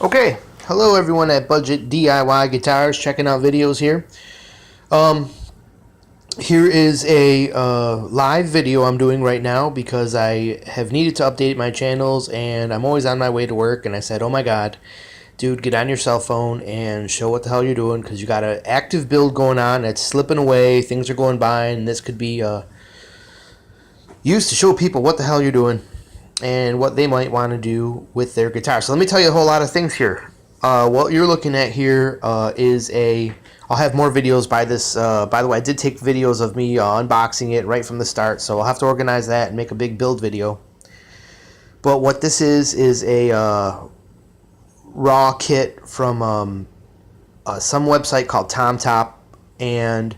Okay, hello everyone at Budget DIY Guitars, checking out videos here. Um, Here is a live video I'm doing right now because I have needed to update my channels and I'm always on my way to work, and I said, oh my god, dude, get on your cell phone and show what the hell you're doing, because you got an active build going on that's slipping away, things are going by, and this could be used to show people what the hell you're doing and what they might want to do with their guitar. So let me tell you a whole lot of things here. What you're looking at here is a... I'll have more videos by this. By the way, I did take videos of me unboxing it right from the start, so I'll have to organize that and make a big build video. But what this is a raw kit from some website called TomTop, and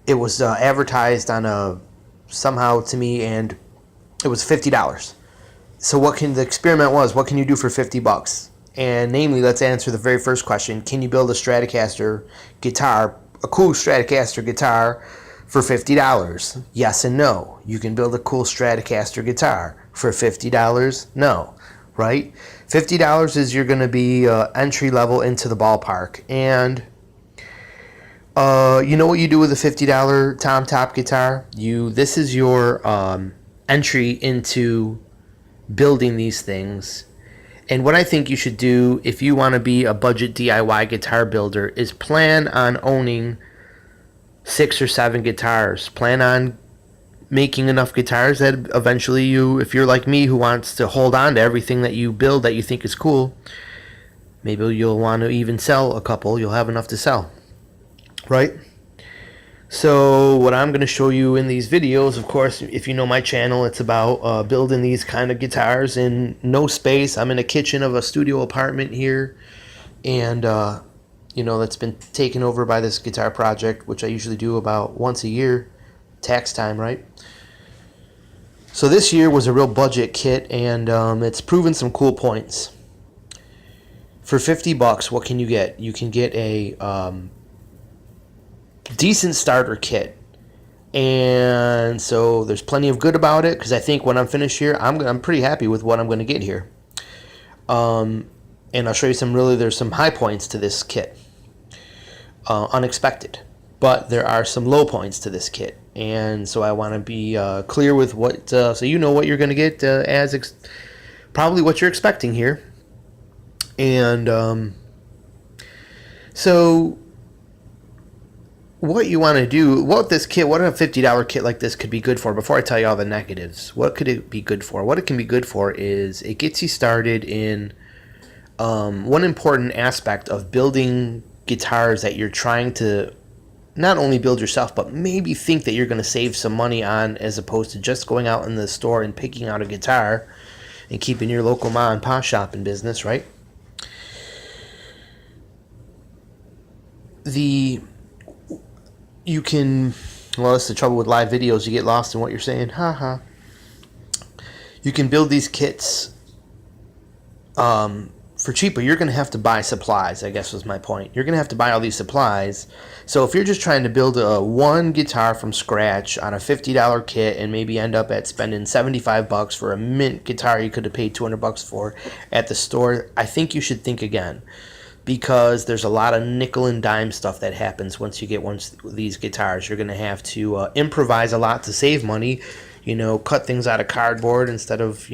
it was advertised on a somehow to me, and it was $50. So the experiment was, what can you do for 50 bucks? And namely, let's answer the very first question. Can you build a Stratocaster guitar, a cool Stratocaster guitar for $50? Yes and no. You can build a cool Stratocaster guitar for $50? No, right? $50 is you're going to be entry level into the ballpark. And you know what you do with a $50 TomTop guitar? This is your entry into building these things. And what I think you should do if you want to be a budget DIY guitar builder is plan on owning 6 or 7 guitars. Plan on making enough guitars that eventually you, if you're like me who wants to hold on to everything that you build that you think is cool, maybe you'll want to even sell a couple. You'll have enough to sell, right? So what I'm going to show you in these videos, of course, if you know my channel, it's about building these kind of guitars in no space. I'm in a kitchen of a studio apartment here, and that's been taken over by this guitar project, which I usually do about once a year, tax time, right? So this year was a real budget kit, and it's proven some cool points. For 50 bucks, what can you get? You can get a decent starter kit, and so there's plenty of good about it, because I think when I'm finished here, I'm pretty happy with what I'm going to get here. And I'll show you there's some high points to this kit, unexpected, but there are some low points to this kit, and so I want to be clear with what, so you know what you're going to get probably what you're expecting here. And so what you want to do, what a $50 kit like this could be good for, before I tell you all the negatives, what could it be good for? What it can be good for is it gets you started in one important aspect of building guitars that you're trying to not only build yourself, but maybe think that you're going to save some money on, as opposed to just going out in the store and picking out a guitar and keeping your local mom and pop shop in business, right? That's the trouble with live videos. You get lost in what you're saying. You can build these kits for cheaper. You're going to have to buy supplies, I guess was my point. You're going to have to buy all these supplies. So if you're just trying to build one guitar from scratch on a $50 kit and maybe end up at spending 75 bucks for a mint guitar you could have paid 200 bucks for at the store, I think you should think again. Because there's a lot of nickel and dime stuff that happens once you get one of these guitars. You're going to have to improvise a lot to save money, cut things out of cardboard instead of,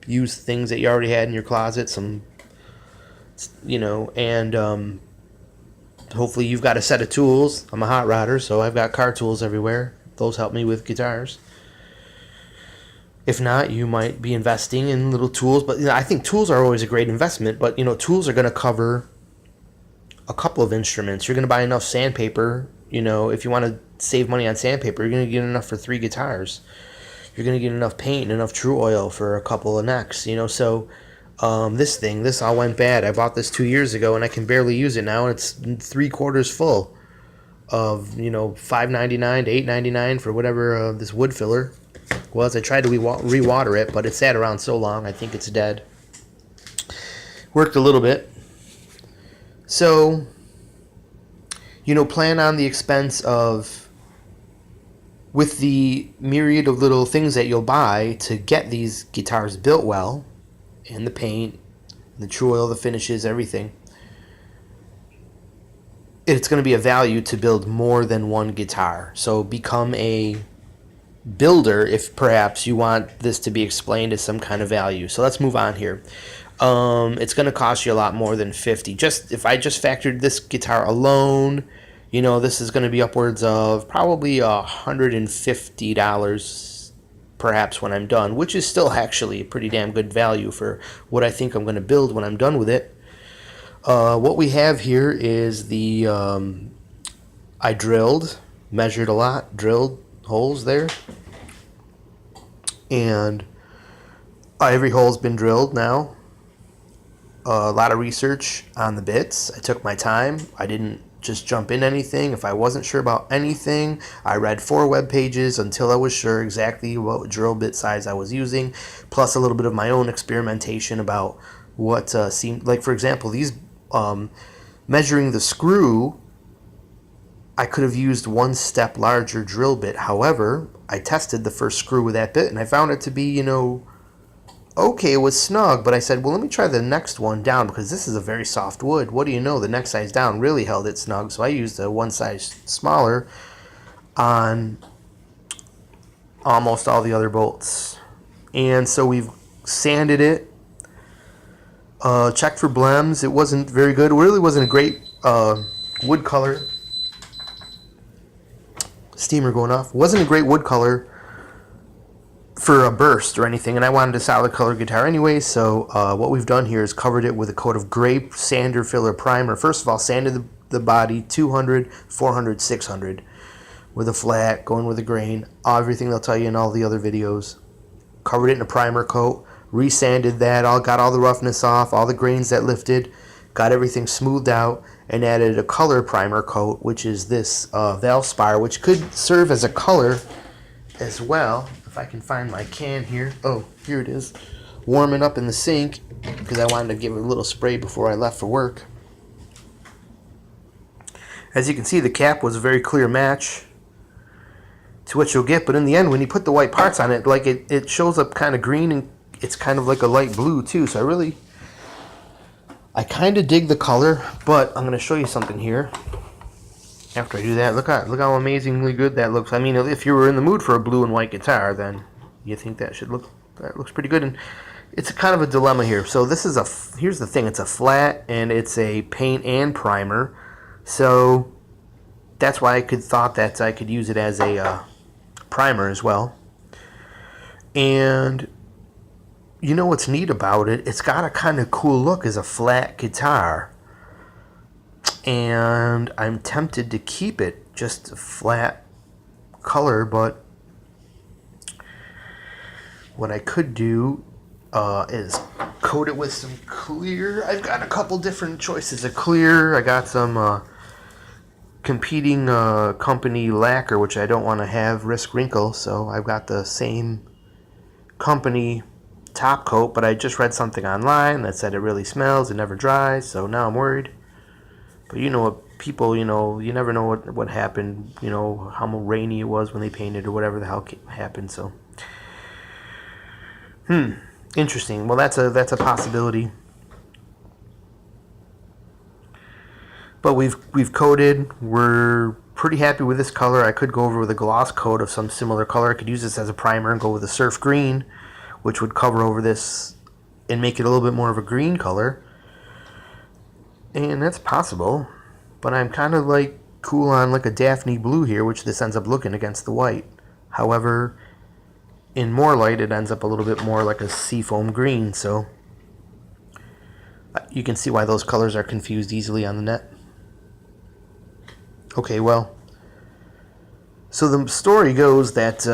use things that you already had in your closet, and hopefully you've got a set of tools. I'm a hot rodder, so I've got car tools everywhere. Those help me with guitars. If not, you might be investing in little tools. But I think tools are always a great investment. But tools are going to cover a couple of instruments. You're going to buy enough sandpaper. If you want to save money on sandpaper, you're going to get enough for 3 guitars. You're going to get enough paint and enough True Oil for a couple of necks. So this all went bad. I bought this 2 years ago, and I can barely use it now. And it's 3/4 full of $5.99 to $8.99 for whatever this wood filler was. I tried to re-water it, but it sat around so long, I think it's dead. Worked a little bit. So, plan on the expense of, with the myriad of little things that you'll buy to get these guitars built well, and the paint, the true oil, the finishes, everything. It's going to be a value to build more than one guitar. So become a builder if perhaps you want this to be explained as some kind of value. So let's move on here. It's going to cost you a lot more than 50. Just if I just factored this guitar alone, you know, this is going to be upwards of probably $150 perhaps when I'm done, which is still actually a pretty damn good value for what I think I'm going to build when I'm done with it. What we have here is the I measured a lot, drilled holes there, and every hole's been drilled now. A lot of research on the bits. I took my time. I didn't just jump in anything. If I wasn't sure about anything, I read 4 web pages until I was sure exactly what drill bit size I was using, plus a little bit of my own experimentation about what seemed like. For example, these measuring the screw, I could have used 1 step larger drill bit. However, I tested the first screw with that bit and I found it to be, you know, okay, it was snug, but I said, well, let me try the next one down because this is a very soft wood. What do you know? The next size down really held it snug, so I used a 1 size smaller on almost all the other bolts. And so we've sanded it, checked for blems. It wasn't very good. It really wasn't a great wood color. Steamer going off. Wasn't a great wood color for a burst or anything, and I wanted a solid color guitar anyway, so what we've done here is covered it with a coat of gray sander filler primer. First of all, sanded the body 200, 400, 600 with a flat, going with a grain, everything they'll tell you in all the other videos. Covered it in a primer coat, resanded that, got all the roughness off, all the grains that lifted, got everything smoothed out, and added a color primer coat, which is this Valspar, which could serve as a color as well. If I can find my can here. Oh, here it is. Warming up in the sink because I wanted to give it a little spray before I left for work. As you can see, the cap was a very clear match to what you'll get, but in the end, when you put the white parts on it, like it shows up kind of green, and it's kind of like a light blue too. So I kind of dig the color, but I'm going to show you something here. After I do that, look how amazingly good that looks. I mean, if you were in the mood for a blue and white guitar, then you think that looks pretty good. And it's kind of a dilemma here. So here's the thing: it's a flat and it's a paint and primer. So that's why I thought that I could use it as a primer as well. And you know what's neat about it? It's got a kind of cool look as a flat guitar. And I'm tempted to keep it just a flat color, but what I could do is coat it with some clear. I've got a couple different choices of clear. I got some competing company lacquer, which I don't want to have risk wrinkle, so I've got the same company top coat, but I just read something online that said it really smells, it never dries, so now I'm worried. But you know what people, you know, you never know what happened, you know, how rainy it was when they painted or whatever the hell happened, so. Interesting. Well, that's a possibility. But we've coated. We're pretty happy with this color. I could go over with a gloss coat of some similar color. I could use this as a primer and go with a surf green, which would cover over this and make it a little bit more of a green color. And that's possible, but I'm kind of like cool on like a Daphne blue here, which this ends up looking against the white. However, in more light, it ends up a little bit more like a seafoam green, so you can see why those colors are confused easily on the net. Okay, well, so the story goes that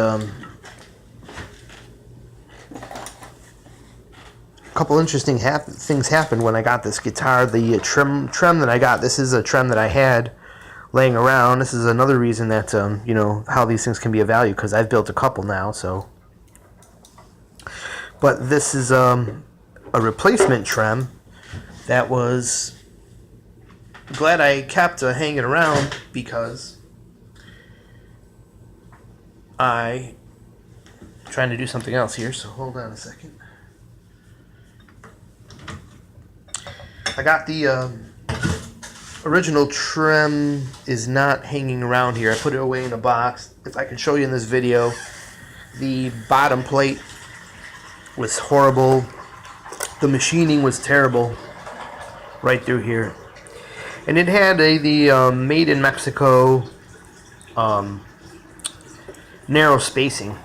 couple interesting things happened when I got this guitar. The trem that I got, this is a trem that I had laying around. This is another reason that, you know, how these things can be of value, because I've built a couple now, so. But this is a replacement trem that was glad I kept hanging around, because I'm trying to do something else here, so hold on a second. I got the original trim is not hanging around here. I put it away in a box. If I can show you in this video, the bottom plate was horrible. The machining was terrible right through here. And it had the made in Mexico narrow spacing.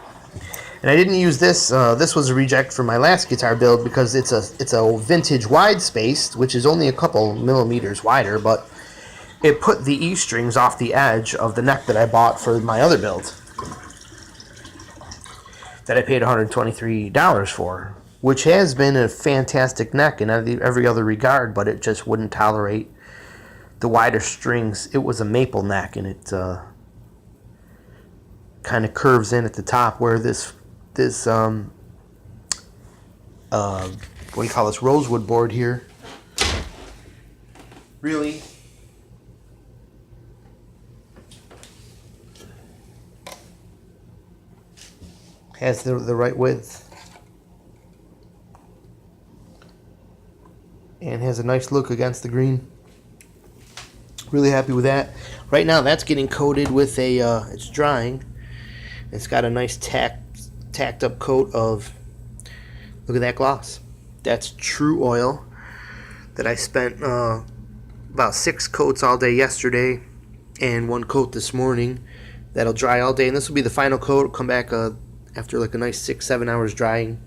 And I didn't use this. This was a reject from my last guitar build because it's a vintage wide spaced, which is only a couple millimeters wider, but it put the E strings off the edge of the neck that I bought for my other build that I paid $123 for, which has been a fantastic neck in every other regard, but it just wouldn't tolerate the wider strings. It was a maple neck, and it kind of curves in at the top, where this what do you call this, rosewood board here really has the right width and has a nice look against the green. Really happy with that. Right now that's getting coated with a it's drying. It's got a nice tacked up coat of, look at that gloss. That's True Oil that I spent about 6 coats all day yesterday and 1 coat this morning. That'll dry all day, and this will be the final coat. It'll come back after like a nice 6-7 hours drying,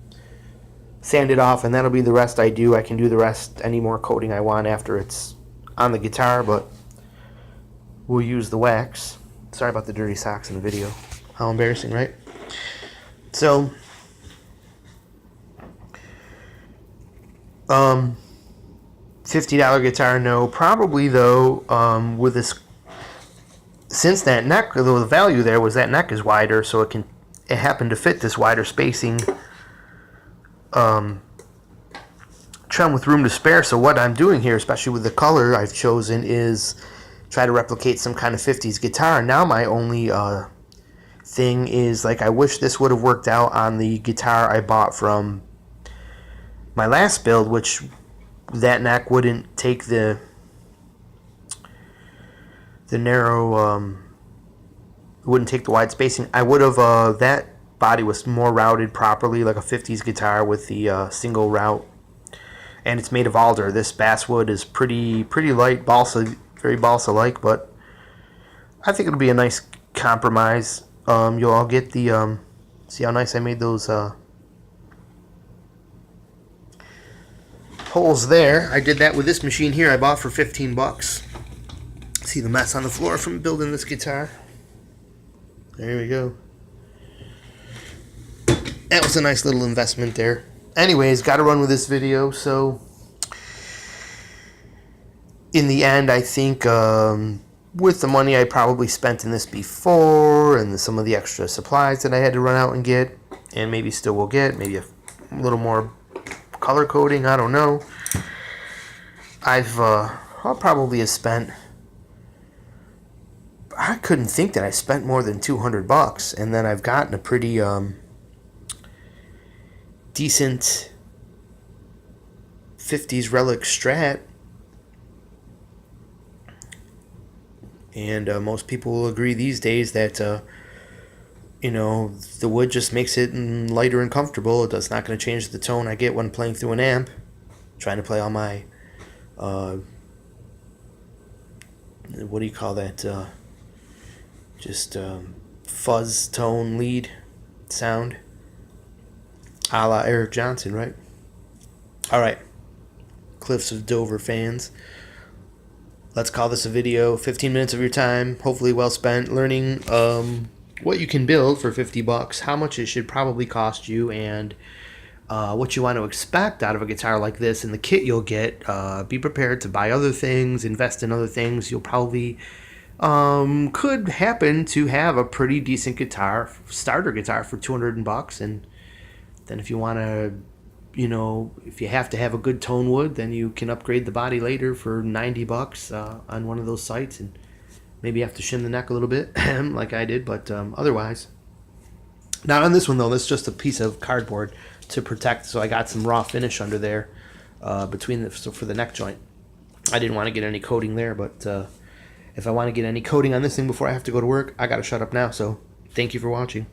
sand it off, and that'll be the rest I do. I can do the rest, any more coating I want after it's on the guitar, but we'll use the wax. Sorry about the dirty socks in the video. How embarrassing, right? So, $50 guitar, no. Probably though, with this, since that neck, the value there was that neck is wider, so it happened to fit this wider spacing trim with room to spare. So what I'm doing here, especially with the color I've chosen, is try to replicate some kind of 50s guitar. Now my only thing is, like, I wish this would have worked out on the guitar I bought from my last build, which that neck wouldn't take the narrow, wouldn't take the wide spacing. I would have, that body was more routed properly, like a 50s guitar with the single route, and it's made of alder. This basswood is pretty light, balsa, very balsa-like, but I think it'll be a nice compromise. You'll all get the, see how nice I made those holes there. I did that with this machine here I bought for 15 bucks. See the mess on the floor from building this guitar? There we go. That was a nice little investment there. Anyways, got to run with this video, so in the end, I think with the money I probably spent in this before and some of the extra supplies that I had to run out and get, and maybe still will get, maybe a little more color coding, I don't know. I'll probably have spent, I couldn't think that I spent more than 200 bucks, and then I've gotten a pretty decent 50s Relic Strat. And most people will agree these days that, you know, the wood just makes it lighter and comfortable. It's not going to change the tone I get when playing through an amp. Trying to play all my, what do you call that? Just fuzz tone lead sound. A la Eric Johnson, right? Alright. Cliffs of Dover fans. Let's call this a video. 15 minutes of your time, hopefully well spent, learning what you can build for 50 bucks, how much it should probably cost you, and what you want to expect out of a guitar like this and the kit you'll get. Be prepared to buy other things, invest in other things. You'll probably could happen to have a pretty decent guitar, starter guitar for 200 bucks, and then if you want to, you know, if you have to have a good tone wood, then you can upgrade the body later for 90 bucks on one of those sites, and maybe you have to shim the neck a little bit like I did, but otherwise. Not on this one though, that's just a piece of cardboard to protect, so I got some raw finish under there between so for the neck joint. I didn't want to get any coding there, but if I want to get any coding on this thing before I have to go to work, I gotta shut up now. So thank you for watching.